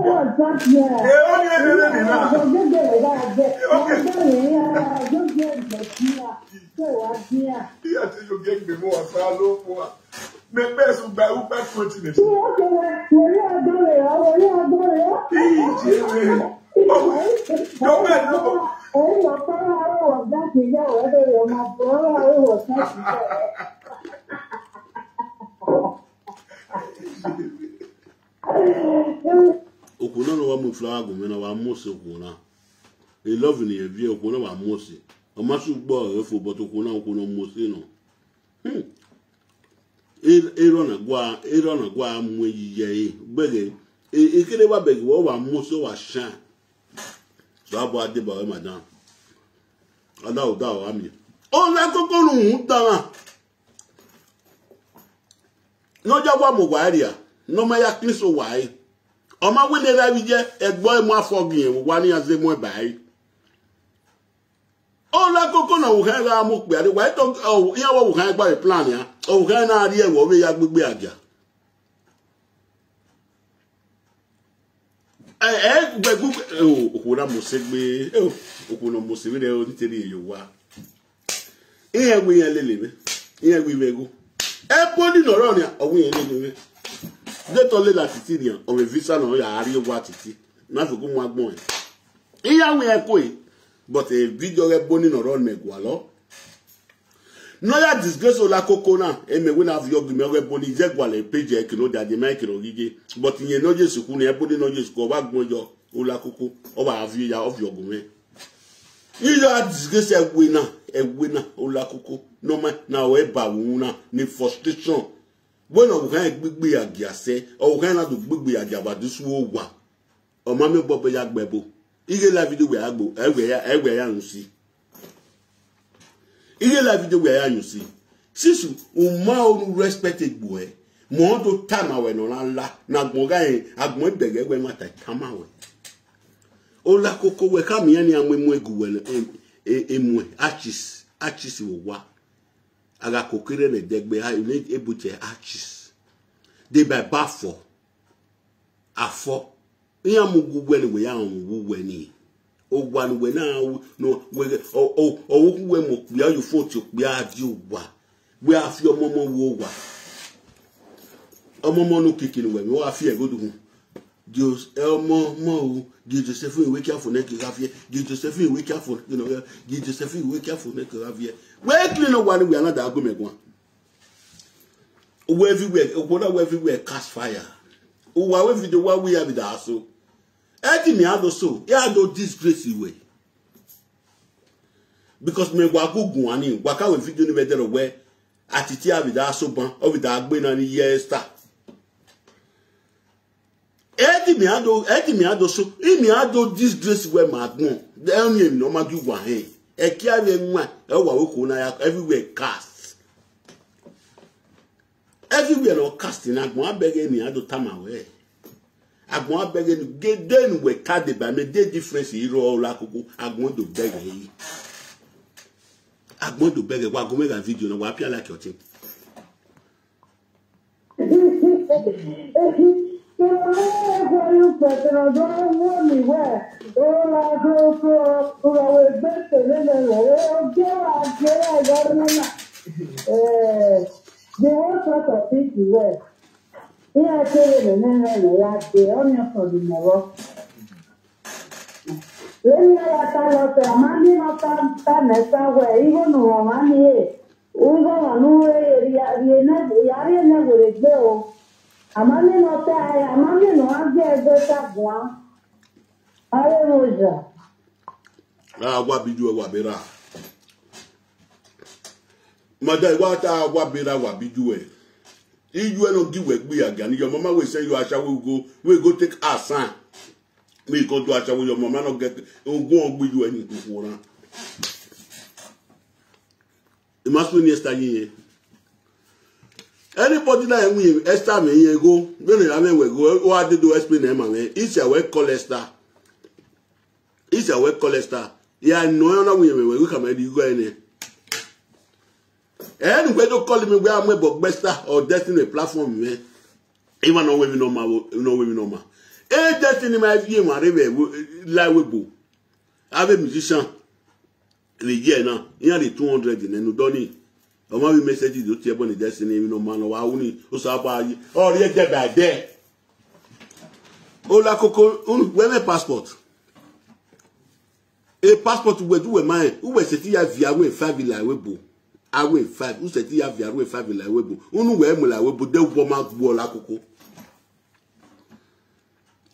Okuna no wa mu flower go me na wa mose okuna. E love ni e vie okuna wa mose. O ma su gbo e fo but okuna mose no. Erona gwa mu yiye e bege e kele wa bege wa mose wa shan. So abo ade ba we madam. Ada o da o ami. O la koko nu ta. No jagwa mo wa area. No ma ya kristo wai. O ma we le ra bi je egbo e mo afogin wa ni aze mo bai. O la koko na wo kan ra mo pe ade wa to o ya wo kan gba plan ya. O kan na ri e wo we ya gbegbe aja. Gbegbu okuna mo segbe okuna mo se re o nitori eyo wa. Ihe we yan lele me. Ihe we wego. E poli no ro ni o we yan lele me. De to le la titi ni o me visa no ya ari wa titi. Na fi ko mo agbon e. Iya we e ko e. But a video re boni no ro me gwa lo. No ya disgrace o la koko na e me we na fi yogu me re boni je gwa le page e kilo da de make no gige. But yen no je suku ni e boni no je suku o ba gbon jo o la koko o ba avi ya of yogu me. Iya disgrace e we na o la koko no ma na o e ba wu na ni frustration. Bueno o kan gbegbe agia se o kan na do gbegbe agia ba dusu o wa. O ma me bobo ya gbebo. Ige la video we agbo egbe ya nsi. Ige la video we ya nsi. Sisu o ma o respect egbo e. Mo do tama we no la na gbon ga yin agbon bege egbe mata tama we. O la koko we ka mi ani amemu egu we emu achis wo wa. Aga kokere ne degbe ha ile ebuche achis. De by bafo. Afo. Iya mugu ni we ya mugu ni. Ogwa ni we na no we we mo ya you photo bi adi ogwa. We afi omomo wo ogwa. Omomo no kikini we mi wa fi egodu hu. Dios mo Di Josephine we care for neck ravie. Di Josephine we care for Di Josephine we care for neck ravie. We clean one we another go me one. Everywhere cast fire. O wa we video wa we have that so. Eti me ado so. Ya do disgrace way. Because me wa gugun ani wa ka we video ni better we atiti have that so ban o we that gbe na ni year star. Eti me ado so. I me ado disgrace we magun. The only no ma gi wa hen. E ki ave nwa e wa we ko na ya everywhere cast. Everywhere no casting agbon abege ni ado tamawe. Agbon abege ni geden we kade ba me dey difference iro la koko agbon do bege yi. Agbon do bege wa go make a video na wa appear like your thing. The one sort of thing you wear. Here I tell you the last day, only for the mirror. When you are tired of money, not time, even no money. Ugo no yari never go. A money not there, a money no one get one. Hallelujah. What be do what be ra. Mother, what are what be doing? If you don't give work, be again. Your mama will say you are shall we go take our son. We go to our shall your mama not get go on with you anything for her. It must be yesterday. Anybody that we Esther may go, when I mean we go, what did do explain them? It's your work call Esther. It's your work call Esther. Yeah, no, we come and you go in. And we don't call me where I'm a Besta or Destiny platform, man. Even no women normal. Eh, destiny my view, my Lawebo. Have a musician. The year now, here the 200 in and Donny. Or my message is to the destiny, no man or Auni, Osaba, or yet by there. Ola Coco, where my passport? A passport will do a man who was set here via way 5 in Lawebo. I wait 5, who set here via way 5 in Lawebo. Unu where Mulawebo, they will mark Bola Coco.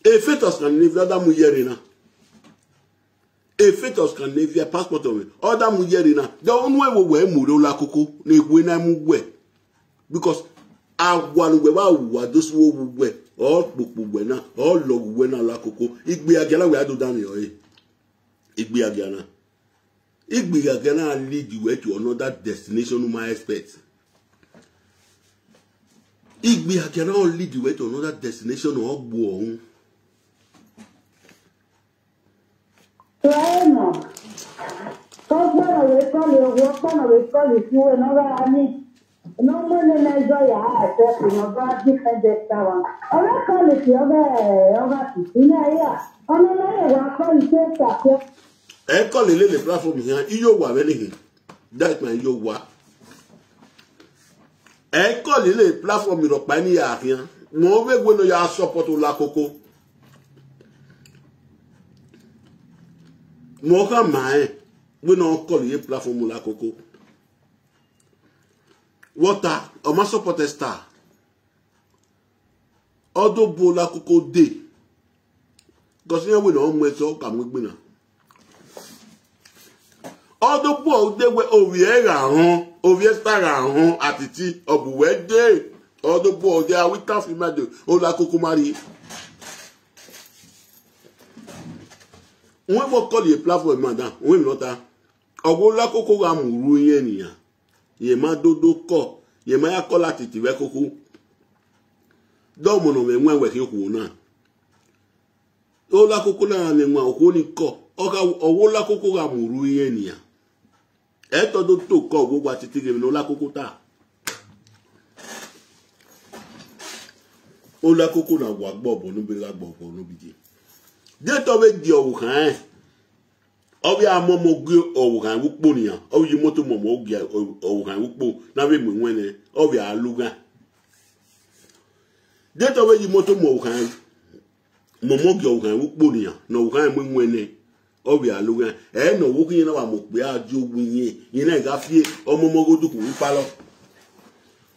A fetus can live other Muyerina. A fetus can live your passport of it. Other Muyerina. The only way we wear Mudola Coco, they win a move. Because I want to wear those who wear all book winner, all log winner la Coco. It be a gala we do down your it be a gana. It be a gana lead you to another destination, my expert. It be a gana lead you to another destination or born. Bueno, cosa de call if you were not any. No money na joy I said no God different one. I call it over in here. On I call it I call it the platform here. You were very that man you were. I call it the platform in Opania here. No way when you are support to La Coco. Moka mae, we no call ye platform la Coco. Water, o ma support star. Odo bo la Coco de. Because we no mwe so ka mwe gbina. Odo bo de we ovie ra hon, ovie star ra hon atiti obuwe de. Odo bo de a we ta fi ma de o la Coco mari. When we call a platform, madam, we not a Ogola Coco Ramuru Yenia. Ye ma do call, ye ma call at it, Coco. Domono, when we hear na. Ola Coco and then one holy call. Ogola Coco Ramuru Yenia. Eto do to call what it is in Ola Cocota. Ola Coco na wa bob no be like bob no be. They told me Okan. Obi a momo gwe Okan wukponia. Obi moto momo gwe Okan wukpo. Na we mwene. Obi a luga. They told me moto mo Okan. Momo gwe Okan wukponia. Na Okan mwene. Obi a luga. No wuki na wa mokbe a jo winye. Yina ga fie o momo go duku wipalo.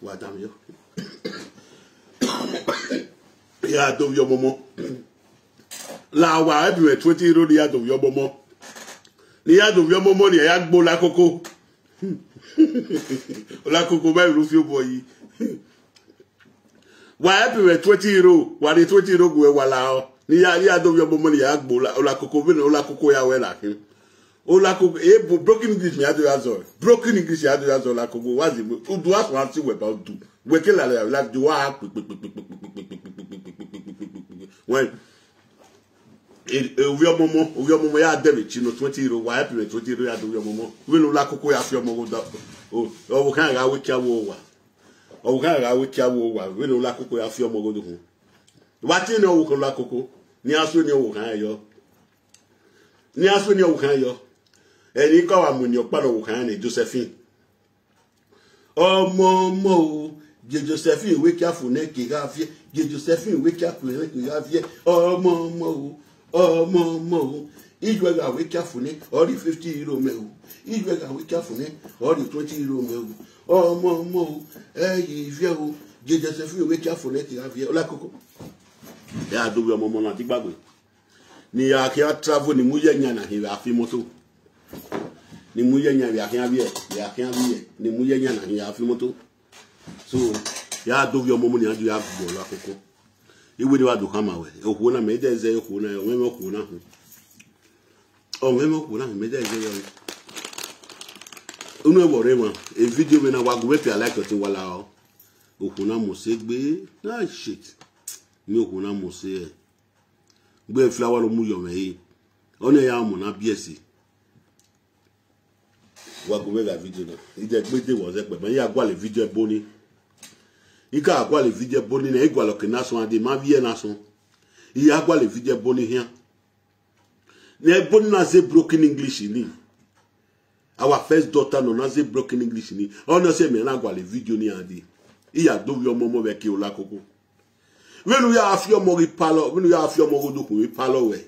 Wa dam yo. Ya do yo momo. La wa everywhere 20 road yard of your momo. The yard of your momo the yard bola coco. La coco by rufio boy. Why everywhere 20 road? Why the 20 road go wala? The yard of your momo the yard bola ola coco vino ola coco ya wela. Ola coco broken English me ado yazor. Broken English ado yazor la coco was it? Do us want to about do. We kill like do when Uyo momo ya debe chino 20 euro wa happy 20 euro ya do uyo momo we no la koko ya fi omo go o kan ga we kia wo wa o kan ga we kia wo wa we no la koko ya fi omo go do wa ti ni o ko la koko ni aso ni o kan yo ni aso ni o kan yo eni ko wa mu ni o pa lo kan ni Josephine ọmọ mo Josephine we kia fu ne ki ga fi Josephine we kia fu ne ki ga fi ọmọ mo Ijwe ga we careful ne or the 50 euro me o. Ijwe ga we careful ne or the 20 euro me o. Mo ifie o. Josephine we careful ne ki avie ola koko. Ya do we momo na ti gbagbe. Ni ya ki a travel ni muye nya na hi afi moto. Ni muye nya ya ki avie, ni muye nya na hi afi moto. So ya do we momo ni aju ya gbo ola koko. Iwe ni wa do kama we oku na me deze oku na yo me oku na ho o me oku na me deze yo unu e wore ma e video me na wa go pe like to wala o oku na mo se gbe na shit mi oku na mo se gbe flower lo mu yo me yi ona ya mo na BSc wa go we ga video na ide gbe de wo se pe me ya gwa le video boni ika agwa le vidie boni na igwa lo kenaso ade ma vie na so iya agwa le vidie boni hia na boni na ze broken english ni our first daughter no na ze broken english ni ono se me na agwa le video ni ade iya do wi omo mo be ki ola koko wenu ya afio mo ri palo wenu ya afio mo go do ku ri palo we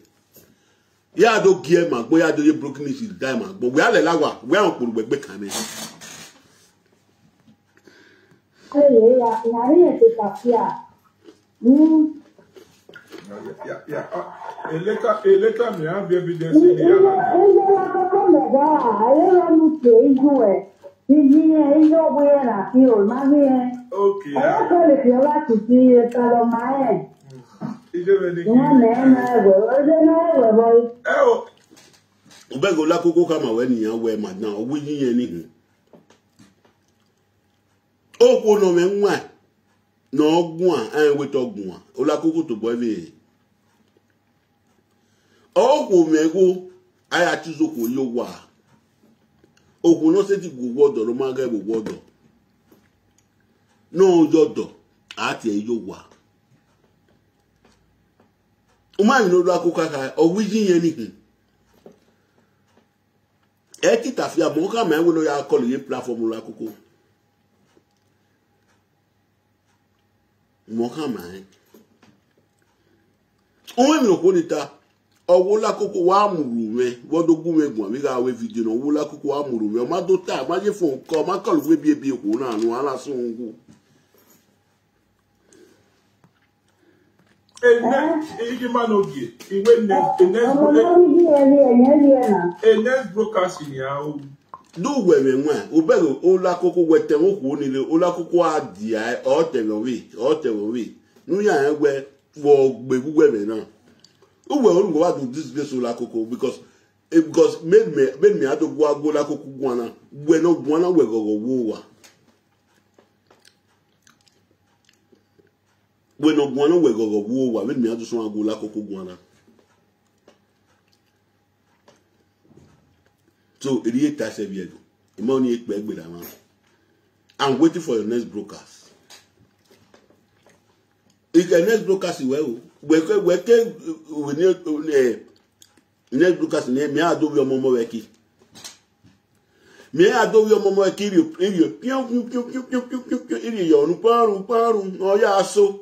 ya do gie ma gbo ya do ye broken english die ma gbo we ale lawa we an kuru gbegbe kan ni Eleka me have evidence in the Ubego la koko kama we ni yan we ma na owo yin ni okwo no me nwa na ogun a weta ogun a ola koko to bo ebe okwo me go aya tizoko yo wa okwo no se ti go wodo ro ma ga bo wodo no yodo ati e yo wa o ma ni lo akoko ka owo yin ni eti tafia mo ka me we no ya call ye platform la koko Mohammed onwe mi ko nita owo la koko wa muru me wodo gun me gun mi ga we video no owo la koko wa muru me o ma do ta ma je phone call ma call we bi ko na anu ala so ngu Igi manogie iwe next broadcast ni a o do we me nwa obero o la koko wete won ko ni le o la koko adi ai o te we nu ya egbe wo gbe gugwe me na o we o wa do this place o la koko because made me ado go la koko gwana we no gwana we go wo wa we no gwana we go wo wa made me ado so go la koko gwana. So it is tax every money I'm waiting for your next brokers. If the next brokers is well, we next brokers name me I do your momo weki. Me I do your momo weki you your paru no ya so.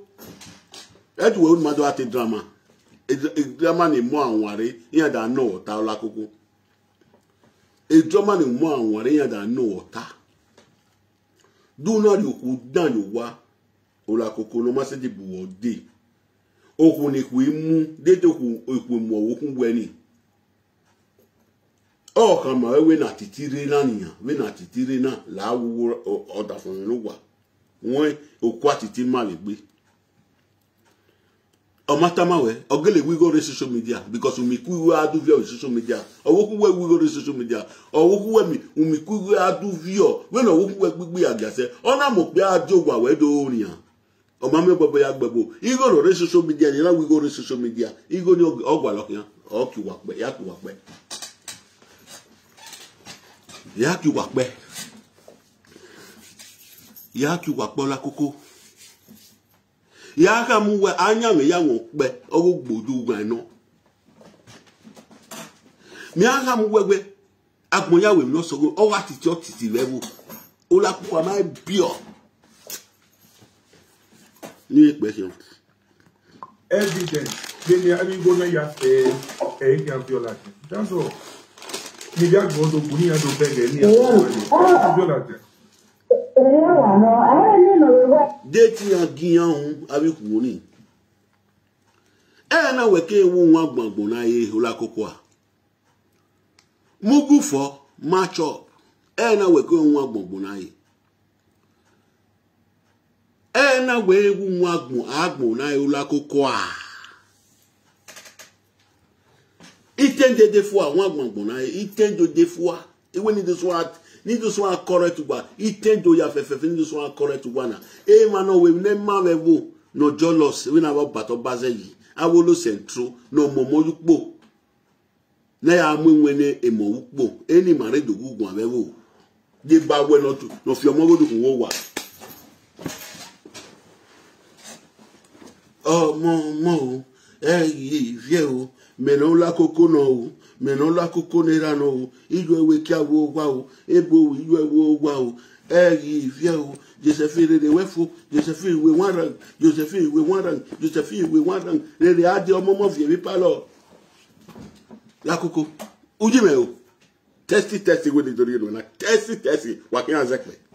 That way my do at drama. It drama ni mo anware here that no ta la koko. A drama ni mo anware ya da no ota do na ri oku dan yo wa ola koko no ma se di bu ode oku ni ku imu dede ku eku mu oku gwe ni o kan ma we na titire na niyan we na titire na la wo oda fun no wa won oku atiti ma le gbe o matama we ogele we go social media because we ku adu view social media owoku we go social media owoku we mi ku adu view we no owoku we gbigbe agase ona mo pe ajogwa we do rian o ma me gbogbo ya gbogbo i go no social media ni la we go social media i go ni ogwa lokian o ki wa pe ya ki wa pe ya ki wa pe ya ki wa pe la koko ya ka mu we anya me ya won pe owo gbodu gwan no mi aka mu we agbon ya we no so o wa titi level o la pupa ma bio ni expression evidence then I mean go na ya can feel like that's all ni dia go do buni ya do beg ni ya feel like Deti agiyan abiku ni na weke ewu nwa gbangbo na ye ola koko a mugu for match up na weke nwa gbangbo na ye na we ewu nwa agbo na ye ola koko a itende de fois nwa gbangbo na ye itende de fois even in this one need this one correct one itendo ya fefe need this one correct one mano we never level no jealous we na about bato bazeyi awolo centro no momo yukpo na ya mwenwene emo ukpo eni mare dogugun abewo de ba we no fi omo godu kun wo wa mo vie o menon la koko no menon la koko nera no ijo ewe kia wo wa o ebo ijo ewe wa o vie o Josephine de wefo Josephine we wan Josephine we wan le ade omo mo vie mi pa lo la koko uji me o testi we de dori no na testi wa kin azekwe